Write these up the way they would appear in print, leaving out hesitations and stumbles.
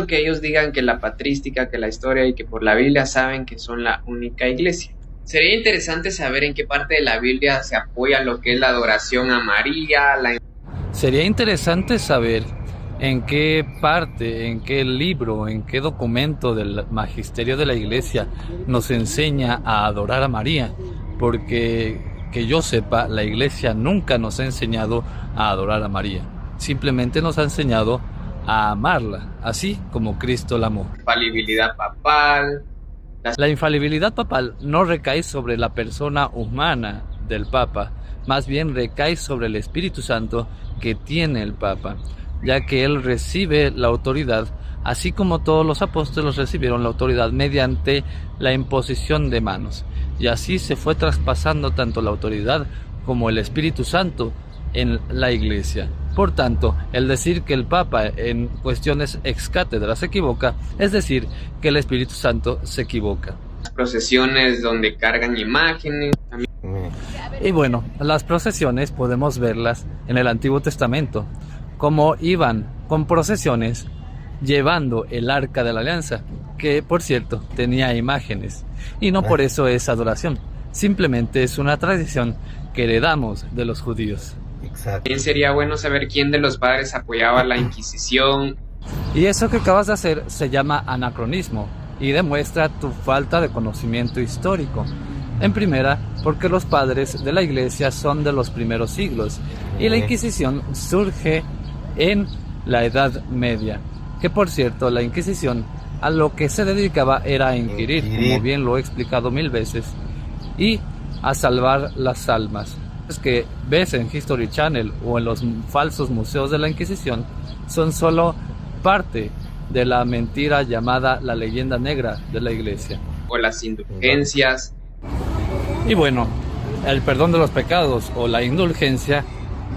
Que ellos digan que la patrística, que la historia y que por la Biblia saben que son la única iglesia. Sería interesante saber en qué parte de la Biblia se apoya lo que es la adoración a María. Sería interesante saber en qué parte, en qué libro, en qué documento del magisterio de la iglesia nos enseña a adorar a María, porque que yo sepa, la iglesia nunca nos ha enseñado a adorar a María, simplemente nos ha enseñado a amarla, así como Cristo la amó. Infalibilidad papal. La infalibilidad papal no recae sobre la persona humana del Papa, más bien recae sobre el Espíritu Santo que tiene el Papa, ya que él recibe la autoridad, así como todos los apóstoles recibieron la autoridad mediante la imposición de manos. Y así se fue traspasando tanto la autoridad como el Espíritu Santo en la iglesia. Por tanto, el decir que el Papa en cuestiones ex cátedra se equivoca, es decir, que el Espíritu Santo se equivoca. Procesiones donde cargan imágenes. Y bueno, las procesiones podemos verlas en el Antiguo Testamento, como iban con procesiones llevando el Arca de la Alianza, que por cierto tenía imágenes, y no por eso es adoración, simplemente es una tradición que heredamos de los judíos. Exacto. También sería bueno saber quién de los padres apoyaba la Inquisición. Y eso que acabas de hacer se llama anacronismo y demuestra tu falta de conocimiento histórico. En primera, porque los padres de la iglesia son de los primeros siglos y la Inquisición surge en la Edad Media, que por cierto la Inquisición a lo que se dedicaba era a inquirir, como bien lo he explicado 1000 veces, y a salvar las almas. Es que ves en History Channel o en los falsos museos de la Inquisición son solo parte de la mentira llamada la leyenda negra de la iglesia. O las indulgencias. Y bueno, el perdón de los pecados o la indulgencia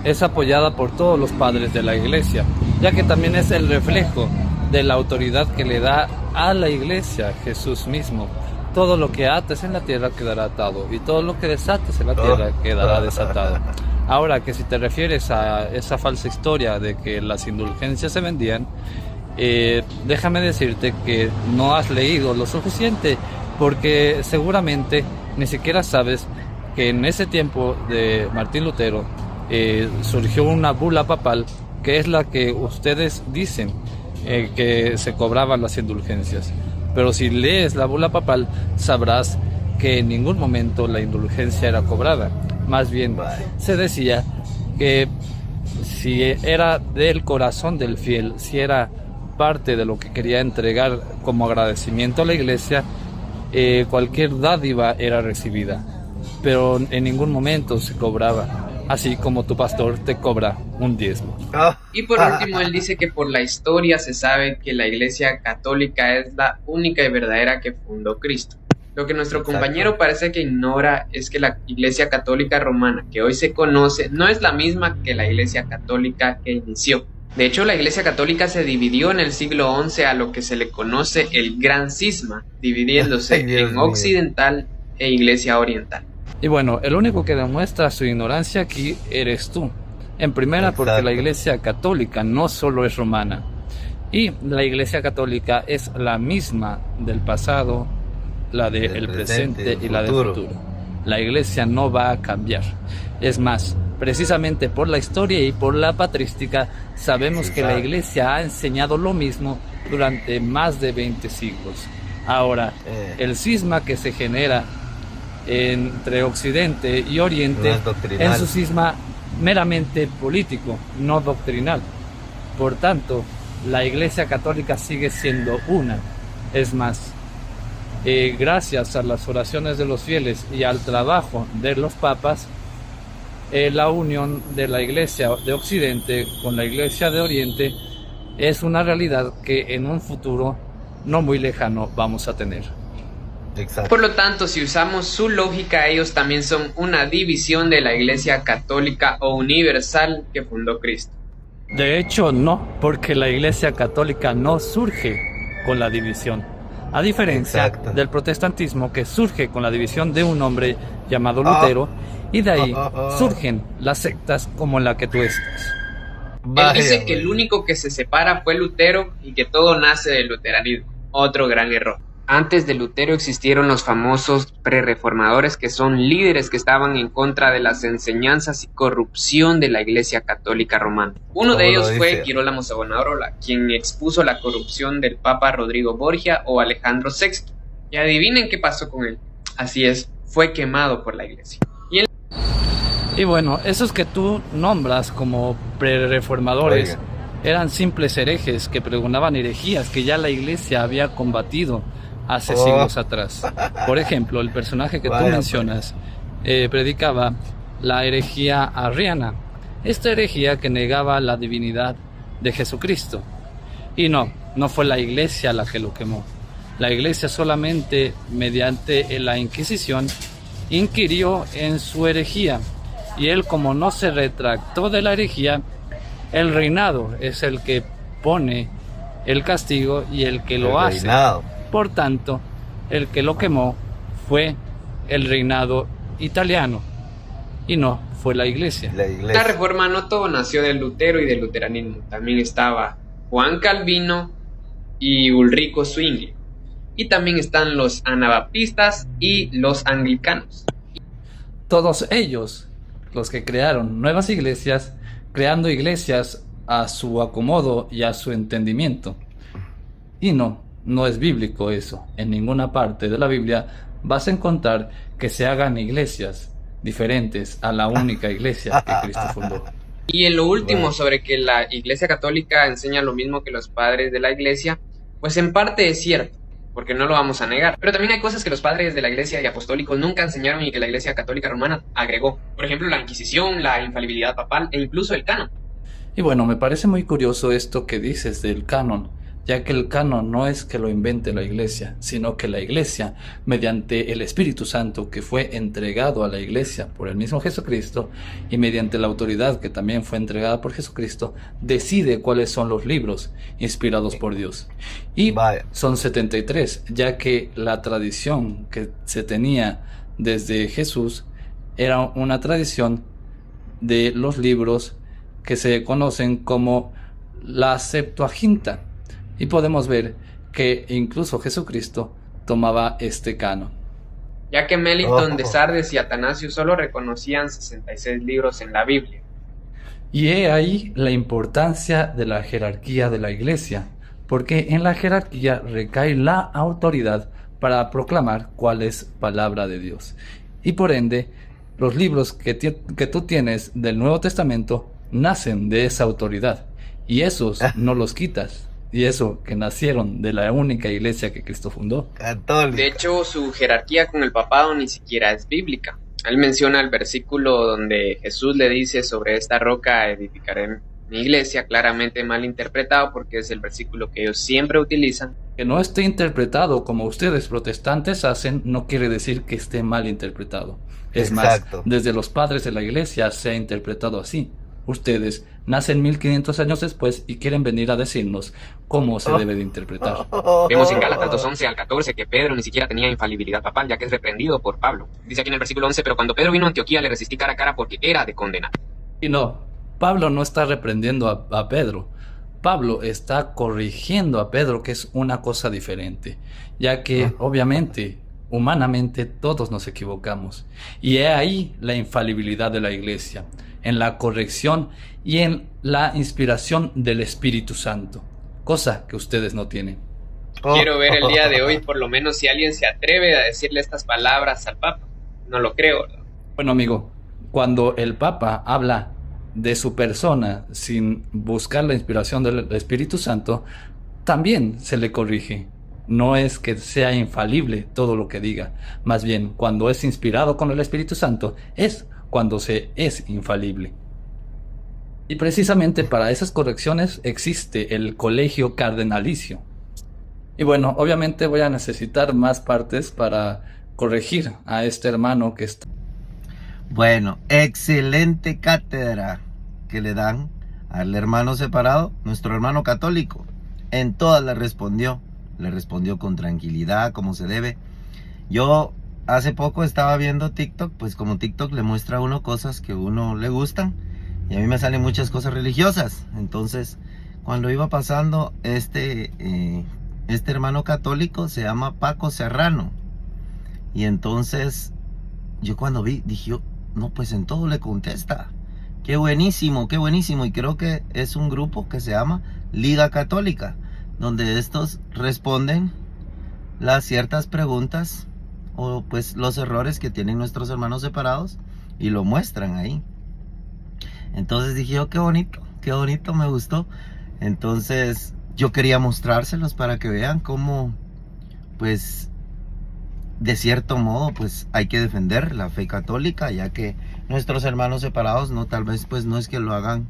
es apoyada por todos los padres de la iglesia, ya que también es el reflejo de la autoridad que le da a la iglesia Jesús mismo. Todo lo que ates en la tierra quedará atado y todo lo que desates en la tierra quedará desatado. Ahora que si te refieres a esa falsa historia de que las indulgencias se vendían, déjame decirte que no has leído lo suficiente, porque seguramente ni siquiera sabes que en ese tiempo de Martín Lutero surgió una bula papal que es la que ustedes dicen que se cobraban las indulgencias. Pero si lees la bula papal sabrás que en ningún momento la indulgencia era cobrada. Más bien se decía que si era del corazón del fiel, si era parte de lo que quería entregar como agradecimiento a la iglesia, cualquier dádiva era recibida, pero en ningún momento se cobraba, así como tu pastor te cobra un diezmo. Y por último, él dice que por la historia se sabe que la iglesia católica es la única y verdadera que fundó Cristo. Lo que nuestro compañero parece que ignora es que la iglesia católica romana que hoy se conoce no es la misma que la iglesia católica que inició. De hecho, la iglesia católica se dividió en el siglo XI a lo que se le conoce el Gran Cisma, dividiéndose en occidental e iglesia oriental. Y bueno, el único que demuestra su ignorancia aquí eres tú. En primera, porque la iglesia católica no solo es romana, y la iglesia católica es la misma del pasado, la del presente y la del futuro. La iglesia no va a cambiar. Es más, precisamente por la historia y por la patrística, sabemos que la iglesia ha enseñado lo mismo durante más de 20 siglos. Ahora, el cisma que se genera entre Occidente y Oriente es un cisma meramente político, no doctrinal. Por tanto, la iglesia católica sigue siendo una. Es más, gracias a las oraciones de los fieles y al trabajo de los papas, la unión de la iglesia de Occidente con la iglesia de Oriente es una realidad que en un futuro no muy lejano vamos a tener. Exacto. Por lo tanto, si usamos su lógica, ellos también son una división de la iglesia católica o universal que fundó Cristo. De hecho, no, porque la iglesia católica no surge con la división, a diferencia del protestantismo, que surge con la división de un hombre llamado Lutero, y de ahí surgen las sectas como la que tú estás. Él dice que el único que se separa fue Lutero y que todo nace del luteranismo. Otro gran error. Antes de Lutero existieron los famosos prerreformadores, que son líderes que estaban en contra de las enseñanzas y corrupción de la Iglesia Católica Romana. Uno de ellos fue Girolamo Savonarola, quien expuso la corrupción del Papa Rodrigo Borgia o Alejandro VI. Y adivinen qué pasó con él. Así es, fue quemado por la Iglesia. Y bueno, esos que tú nombras como prerreformadores eran simples herejes que pregonaban herejías que ya la Iglesia había combatido hace siglos atrás. Por ejemplo, el personaje que tú mencionas predicaba la herejía arriana, esta herejía que negaba la divinidad de Jesucristo. Y no fue la Iglesia la que lo quemó. La Iglesia solamente mediante la Inquisición inquirió en su herejía, y él, como no se retractó de la herejía, el reinado es el que pone el castigo y el que lo hace. Por tanto, el que lo quemó fue el reinado italiano y no fue la Iglesia. Esta reforma no todo nació del Lutero y del luteranismo. También estaba Juan Calvino y Ulrico Zwingli. Y también están los anabaptistas y los anglicanos. Todos ellos, los que crearon nuevas iglesias, creando iglesias a su acomodo y a su entendimiento. Y no es bíblico eso. En ninguna parte de la Biblia vas a encontrar que se hagan iglesias diferentes a la única iglesia que Cristo fundó. Y en lo último, sobre que la Iglesia Católica enseña lo mismo que los padres de la Iglesia, pues en parte es cierto, porque no lo vamos a negar. Pero también hay cosas que los padres de la Iglesia y apostólicos nunca enseñaron y que la Iglesia Católica Romana agregó. Por ejemplo, la Inquisición, la infalibilidad papal e incluso el canon. Y bueno, me parece muy curioso esto que dices del canon, ya que el canon no es que lo invente la Iglesia, sino que la Iglesia, mediante el Espíritu Santo que fue entregado a la Iglesia por el mismo Jesucristo, y mediante la autoridad que también fue entregada por Jesucristo, decide cuáles son los libros inspirados por Dios. Y son 73, ya que la tradición que se tenía desde Jesús era una tradición de los libros que se conocen como la Septuaginta. Y podemos ver que incluso Jesucristo tomaba este canon. Ya que Melitón de Sardes y Atanasio solo reconocían 66 libros en la Biblia. Y he ahí la importancia de la jerarquía de la Iglesia, porque en la jerarquía recae la autoridad para proclamar cuál es palabra de Dios. Y por ende, los libros que tú tienes del Nuevo Testamento nacen de esa autoridad, y esos no los quitas. Y eso, que nacieron de la única iglesia que Cristo fundó. Católica. De hecho, su jerarquía con el papado ni siquiera es bíblica. Él menciona el versículo donde Jesús le dice: sobre esta roca edificaré mi iglesia, claramente mal interpretado, porque es el versículo que ellos siempre utilizan. Que no esté interpretado como ustedes protestantes hacen, no quiere decir que esté mal interpretado. Es más, desde los padres de la iglesia se ha interpretado así. Ustedes nacen 1500 años después y quieren venir a decirnos cómo se debe de interpretar. Vemos en Gálatas 2:11 al 14 que Pedro ni siquiera tenía infalibilidad papal, ya que es reprendido por Pablo. Dice aquí en el versículo 11: pero cuando Pedro vino a Antioquía le resistí cara a cara porque era de condenar. Y no, Pablo no está reprendiendo a Pedro. Pablo está corrigiendo a Pedro, que es una cosa diferente, ya que obviamente, humanamente, todos nos equivocamos. Y he ahí la infalibilidad de la iglesia, en la corrección y en la inspiración del Espíritu Santo, cosa que ustedes no tienen. Quiero ver el día de hoy, por lo menos, si alguien se atreve a decirle estas palabras al Papa. No lo creo, ¿no? Bueno, amigo, cuando el Papa habla de su persona sin buscar la inspiración del Espíritu Santo, también se le corrige. No es que sea infalible todo lo que diga, más bien cuando es inspirado con el Espíritu Santo es cuando se es infalible. Y precisamente para esas correcciones existe el colegio cardenalicio. Y bueno, obviamente voy a necesitar más partes para corregir a este hermano que está. Bueno, excelente cátedra que le dan al hermano separado, nuestro hermano católico. En todas le respondió con tranquilidad, como se debe. Yo hace poco estaba viendo TikTok, pues como TikTok le muestra a uno cosas que a uno le gustan, y a mí me salen muchas cosas religiosas. Entonces, cuando iba pasando este hermano católico, se llama Paco Serrano, y entonces yo cuando vi, dije yo, no, pues en todo le contesta. Qué buenísimo, y creo que es un grupo que se llama Liga Católica, donde estos responden las ciertas preguntas o pues los errores que tienen nuestros hermanos separados y lo muestran ahí. Entonces dije yo, qué bonito, me gustó. Entonces yo quería mostrárselos para que vean cómo, pues, de cierto modo, pues hay que defender la fe católica, ya que nuestros hermanos separados, no, tal vez pues no es que lo hagan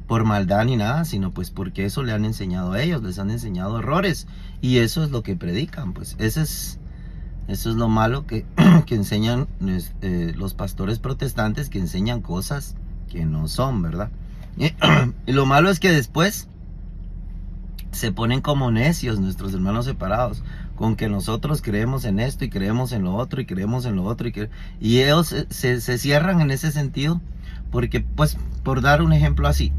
por maldad ni nada, sino pues porque eso le han enseñado a ellos, les han enseñado errores, y eso es lo que predican. Pues eso es lo malo que enseñan los pastores protestantes, que enseñan cosas que no son, ¿verdad? Y lo malo es que después se ponen como necios nuestros hermanos separados, con que nosotros creemos en esto y creemos en lo otro y creemos en lo otro, y ellos se cierran en ese sentido, porque pues, por dar un ejemplo así,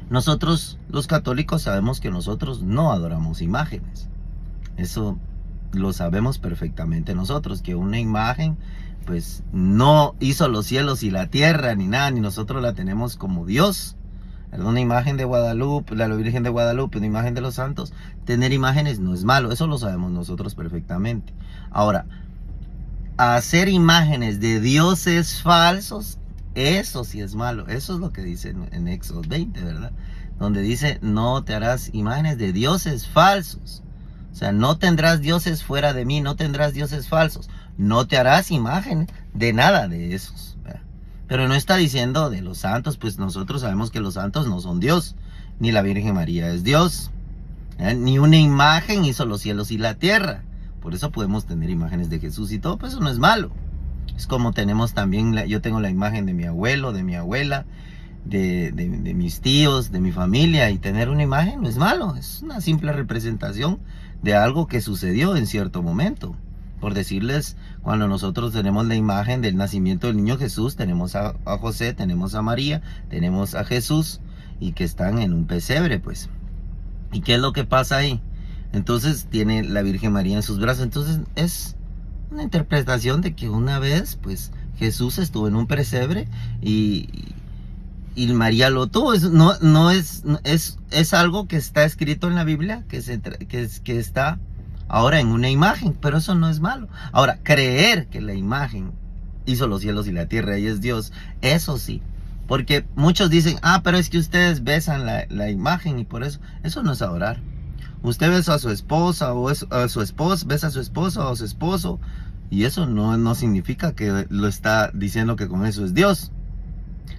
nosotros los católicos sabemos que nosotros no adoramos imágenes. Eso lo sabemos perfectamente nosotros, que una imagen pues no hizo los cielos y la tierra ni nada, ni nosotros la tenemos como Dios. Una imagen de Guadalupe, la Virgen de Guadalupe, una imagen de los santos. Tener imágenes no es malo, eso lo sabemos nosotros perfectamente. Ahora, hacer imágenes de dioses falsos, eso sí es malo. Eso es lo que dice en Éxodo 20, ¿verdad? Donde dice, no te harás imágenes de dioses falsos. O sea, no tendrás dioses fuera de mí, no tendrás dioses falsos. No te harás imagen de nada de esos, ¿verdad? Pero no está diciendo de los santos, pues nosotros sabemos que los santos no son Dios, ni la Virgen María es Dios, ni una imagen hizo los cielos y la tierra. Por eso podemos tener imágenes de Jesús y todo, pues eso no es malo. Es como tenemos también, yo tengo la imagen de mi abuelo, de mi abuela, de mis tíos, de mi familia, y tener una imagen no es malo, es una simple representación de algo que sucedió en cierto momento. Por decirles, cuando nosotros tenemos la imagen del nacimiento del niño Jesús, tenemos a José, tenemos a María, tenemos a Jesús, y que están en un pesebre, pues. ¿Y qué es lo que pasa ahí? Entonces tiene la Virgen María en sus brazos. Entonces es una interpretación de que una vez, pues, Jesús estuvo en un pesebre y María lo tuvo. Es algo que está escrito en la Biblia, que está ahora en una imagen, pero eso no es malo. Ahora, creer que la imagen hizo los cielos y la tierra y es Dios, eso sí. Porque muchos dicen, pero es que ustedes besan la imagen y por eso no es adorar. Usted besa a su esposa o a su esposo, besa a su esposa o a su esposo, y eso no significa que lo está diciendo que con eso es Dios.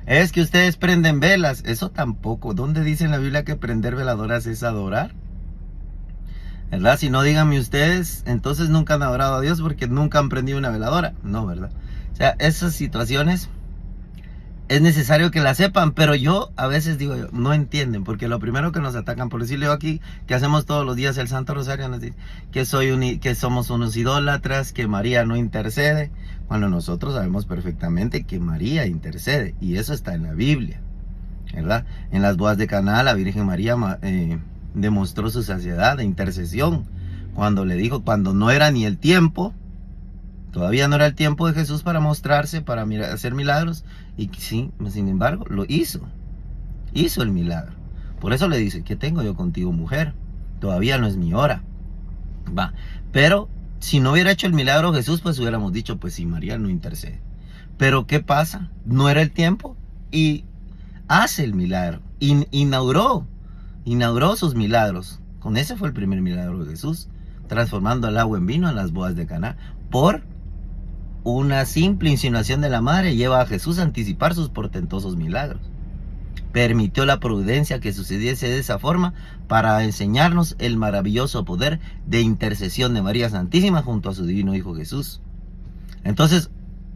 Es que ustedes prenden velas, eso tampoco. ¿Dónde dice en la Biblia que prender veladoras es adorar? ¿Verdad? Si no, díganme ustedes, entonces nunca han adorado a Dios porque nunca han prendido una veladora. No, ¿verdad? O sea, esas situaciones es necesario que las sepan, pero yo a veces digo, no entienden, porque lo primero que nos atacan, por decirle yo aquí, que hacemos todos los días el Santo Rosario, nos dice que somos unos idólatras, que María no intercede, cuando nosotros sabemos perfectamente que María intercede, y eso está en la Biblia, ¿verdad? En las bodas de Caná, la Virgen María demostró su saciedad de intercesión, cuando le dijo, cuando no era ni el tiempo, todavía no era el tiempo de Jesús para mostrarse, para hacer milagros, y sí, sin embargo, lo hizo el milagro. Por eso le dice, ¿qué tengo yo contigo, mujer? Todavía no es mi hora. Va, pero si no hubiera hecho el milagro Jesús, pues hubiéramos dicho, pues sí, María no intercede. Pero ¿qué pasa? No era el tiempo, y hace el milagro, inauguró sus milagros. Con ese fue el primer milagro de Jesús, transformando el agua en vino en las bodas de Caná. Por una simple insinuación de la madre, lleva a Jesús a anticipar sus portentosos milagros. Permitió la providencia que sucediese de esa forma para enseñarnos el maravilloso poder de intercesión de María Santísima junto a su divino Hijo Jesús. Entonces,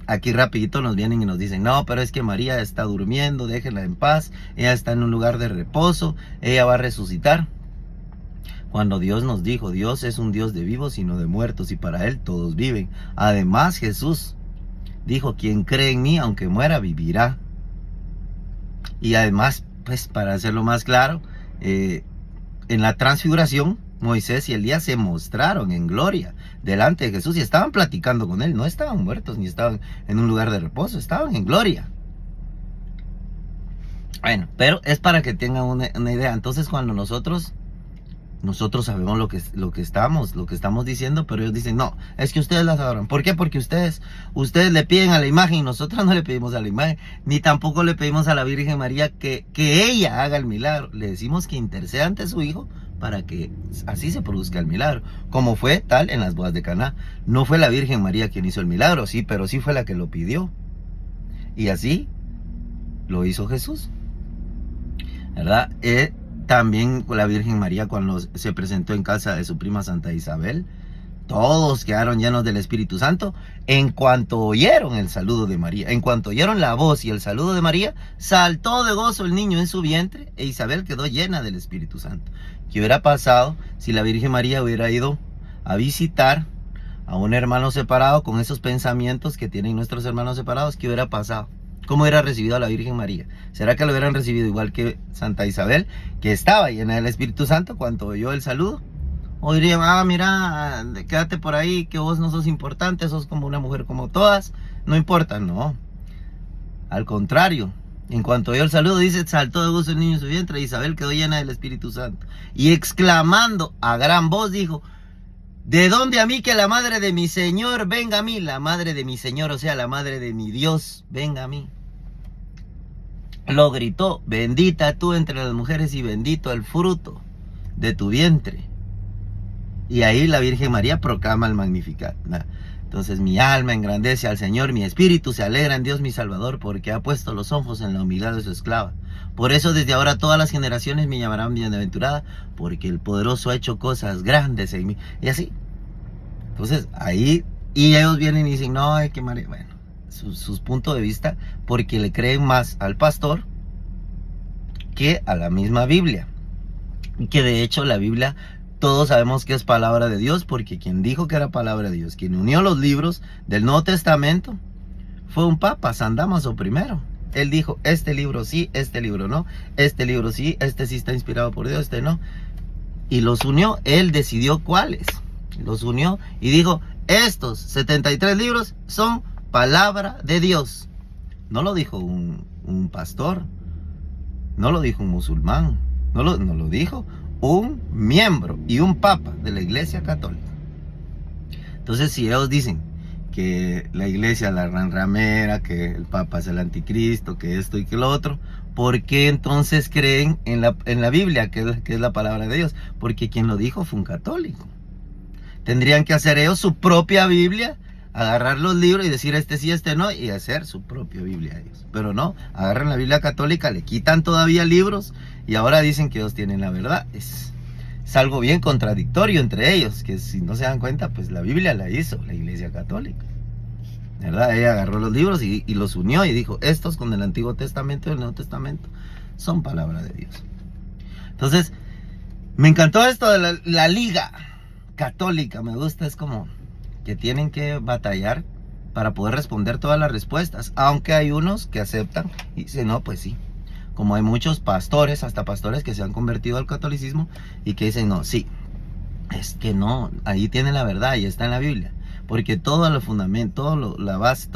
aquí rapidito nos vienen y nos dicen, no, pero es que María está durmiendo, déjenla en paz, ella está en un lugar de reposo, ella va a resucitar. Cuando Dios nos dijo, Dios es un Dios de vivos y no de muertos, y para Él todos viven. Además, Jesús dijo, quien cree en mí, aunque muera, vivirá. Y además, pues para hacerlo más claro, en la transfiguración, Moisés y Elías se mostraron en gloria delante de Jesús y estaban platicando con él. No estaban muertos ni estaban en un lugar de reposo, estaban en gloria. Bueno, pero es para que tengan una idea. Entonces, cuando nosotros sabemos lo que estamos diciendo, pero ellos dicen, no, es que ustedes las adoran. ¿Por qué? Porque ustedes le piden a la imagen y nosotros no le pedimos a la imagen, ni tampoco le pedimos a la Virgen María que ella haga el milagro. Le decimos que interceda ante su Hijo para que así se produzca el milagro, como fue tal en las bodas de Caná. No fue la Virgen María quien hizo el milagro, sí, pero sí fue la que lo pidió. Y así lo hizo Jesús, ¿verdad? También la Virgen María, cuando se presentó en casa de su prima Santa Isabel, todos quedaron llenos del Espíritu Santo. En cuanto oyeron el saludo de María, en cuanto oyeron la voz y el saludo de María, saltó de gozo el niño en su vientre e Isabel quedó llena del Espíritu Santo. ¿Qué hubiera pasado si la Virgen María hubiera ido a visitar a un hermano separado con esos pensamientos que tienen nuestros hermanos separados? ¿Qué hubiera pasado? ¿Cómo hubiera recibido a la Virgen María? ¿Será que lo hubieran recibido igual que Santa Isabel, que estaba llena del Espíritu Santo cuando oyó el saludo? O dirían, mira, quédate por ahí, que vos no sos importante, sos como una mujer como todas, no importa. No, al contrario, en cuanto oyó el saludo, dice, saltó de gozo el niño en su vientre, y Isabel quedó llena del Espíritu Santo. Y exclamando a gran voz dijo, ¿de dónde a mí que la madre de mi Señor venga a mí? La madre de mi Señor, o sea, la madre de mi Dios, venga a mí. Lo gritó, bendita tú entre las mujeres y bendito el fruto de tu vientre. Y ahí la Virgen María proclama el Magnificat. Entonces mi alma engrandece al Señor, mi espíritu se alegra en Dios mi Salvador, porque ha puesto los ojos en la humildad de su esclava. Por eso desde ahora todas las generaciones me llamarán bienaventurada, porque el poderoso ha hecho cosas grandes en mí. Y así. Entonces ahí, y ellos vienen y dicen, no, hay que María, bueno, sus puntos de vista, porque le creen más al pastor que a la misma Biblia. Que de hecho la Biblia, todos sabemos que es palabra de Dios, porque quien dijo que era palabra de Dios, quien unió los libros del Nuevo Testamento, fue un papa, San Dámaso I. Él dijo, este libro sí, este libro no, este libro sí, este sí está inspirado por Dios, este no. Y los unió, él decidió cuáles. Los unió y dijo, estos 73 libros son palabra de Dios. No lo dijo un pastor, no lo dijo un musulmán, no lo dijo un miembro y un papa de la Iglesia Católica. Entonces, si ellos dicen que la iglesia la ramera, que el papa es el anticristo, que esto y que lo otro, ¿por qué entonces creen en la Biblia, que es la palabra de Dios? Porque quien lo dijo fue un católico. Tendrían que hacer ellos su propia Biblia, agarrar los libros y decir este sí, este no, y hacer su propia Biblia ellos. Pero no, agarran la Biblia católica, le quitan todavía libros y ahora dicen que ellos tienen la verdad. Es algo bien contradictorio entre ellos, que si no se dan cuenta, pues la Biblia la hizo la Iglesia Católica, ¿verdad? Ella agarró los libros y los unió y dijo, estos con el Antiguo Testamento y el Nuevo Testamento son palabra de Dios. Entonces, me encantó esto de la Liga Católica, me gusta, es como que tienen que batallar para poder responder todas las respuestas, aunque hay unos que aceptan y dicen, no, pues sí, como hay muchos pastores, hasta pastores que se han convertido al catolicismo y que dicen, no, sí, es que no, ahí tiene la verdad y está en la Biblia, porque todo el fundamento, todo la base,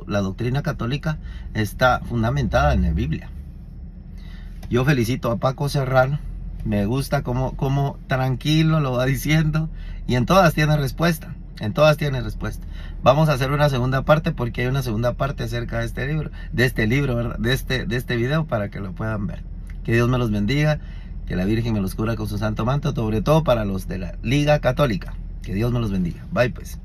la doctrina católica está fundamentada en la Biblia. Yo felicito a Paco Serrano, me gusta cómo tranquilo lo va diciendo y en todas tiene respuesta. En todas tiene respuesta. Vamos a hacer una segunda parte porque hay una segunda parte acerca de este libro, ¿verdad? de este video, para que lo puedan ver. Que Dios me los bendiga, que la Virgen me los cubra con su santo manto, sobre todo para los de la Liga Católica. Que Dios me los bendiga. Bye pues.